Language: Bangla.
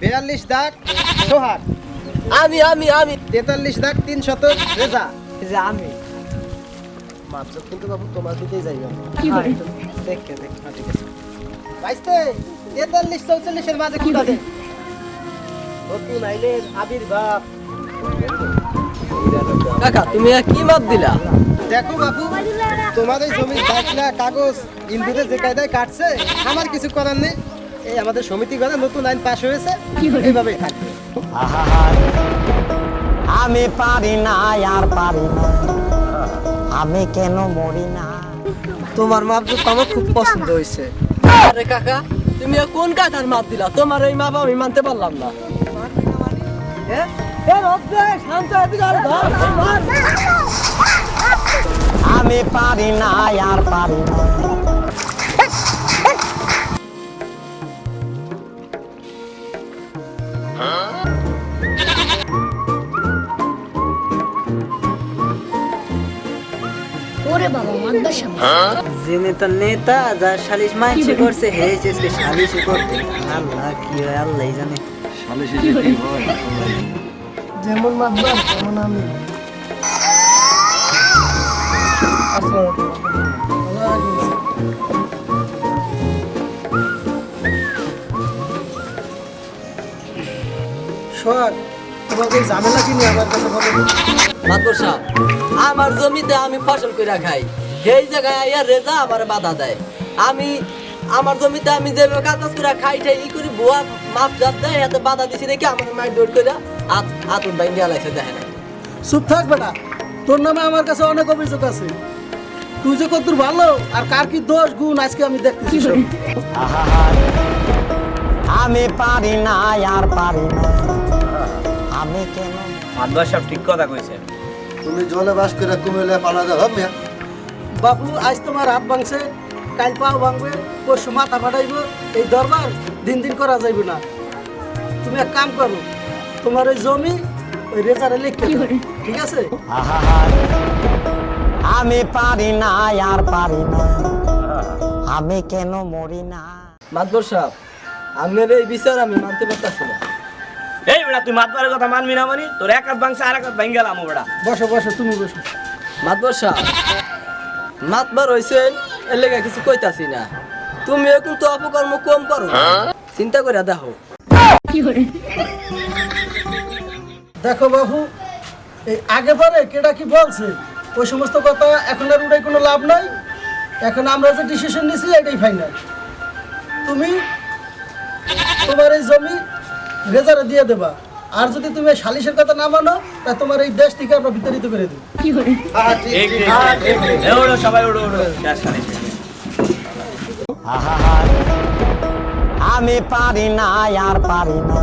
42 দাগ সোহাগ, আমি আমি আমি 43 দাগ 3 শতক রেজা। এই যে আমি মাপজব কিন্তু বাবু তোমার দিকেই যাই আমি। কি বলি দেখে দেখ না ঠিক আছে। বাইশতে 43 44 এর মাঝে কুটা দে। নতুন আইনের আবির্ভাব। কাকা তুমি কি মাপ দিলা? দেখো বাবু, তোমার এই জমির দাখলা কাগজ ইন্দুরে যে কায়দায় কাটছে, আমার কিছু করার নেই। এই আমাদের সমিতি ঘরে নতুন আইন পাশ হয়েছে, এইভাবেই থাকবে। আমি পারি না আর পারি না, আমি কেন মরি না। তোমার মাপ তো আমার খুব পছন্দ হয়েছে। আরে কাকা তুমি কোন কাকার মাপ দিলা? তোমার এই মাপ আমি মানতে পারলাম না। আমি পারি না আর পারি না। ওরে বাবা মান্দার সামনে যে নেতা নেতা যা সালিশ মাইছে করছে হে চেষ্টা সালিশ করতে। আল্লাহ কি হয় আল্লাহই জানে। যেমন মাপবা তেমন আমি। সোহাগ, তোমাকে ঝামেলা কিনে আমার কাছে বলো। মাতবর সাহেব, আমার জমিতে আমি ফসল কইরা খাই, সেই জায়গায় আইয়া রেজা আমার বাধা দেয়। আমি আমার জমিতে আমি যেভাবে কাজ করে খাই ঠাই ই করি, বুয়া মাপ জাত দেয়, এতে বাধা দিছি দেখি আমার মায়ের দৌড় কইরা আতুন বাইন দিয়া লাইছে দেখে না। চুপ থাক বেটা, তোর নামে আমার কাছে অনেক অভিযোগ আছে। তুই যে কত ভালো আর কার কি দোষ গুণ আজকে আমি দেখতেছি সব। আমি পারি না আর পারি না, আমি কেন। মাদবা সব ঠিক কথা কইছে। তুমি জলে বাস করে কুমিল্লা পালা যাও মিয়া। বাবু আজ তোমার হাত ভাঙছে, কাল পাও ভাঙবে, পরশু মাথা ফাটাইব। এই দরবার দিন দিন করা যাইবে না। তুমি এক কাম করো, তোমার ওই জমি ওই রেজারে লিখে দাও, ঠিক আছে? আমি পারি না আর পারি না, আমি কেন মরি না। মাতবর সাহেব, আপনার এই বিচার আমি মানতে পারতাছি না। এই বেটা তুই মাদবারের কথা মানবি না মানি তোর এক হাত ভাঙছে আর এক হাত ভাঙ গেলাম বেটা। বসো বসো, তুমি বসো। মাতবর সাহেব, মাতবার হইছেন এর লেগে কিছু কইতাছি না। তুমি কিন্তু অপকর্ম কম করো, চিন্তা করে দেখো। দেখো বাবু, এই আগে পরে কেটা কি বলছে ওই সমস্ত কথা এখন আর উড়াই কোনো লাভ নাই। এখন আমরা যে ডিসিশন নিছি এটাই ফাইনাল। তুমি তোমার এই জমি রেজারে দিয়ে দেবা, আর যদি তুমি এই সালিশের কথা না মানো তা তোমার এই দেশ থেকে আমরা বিতাড়িত করে দেবো। ওড়ো সবাই ওড়ো ওড়ো শেষ খালি। আমি পারি না আর পারি না।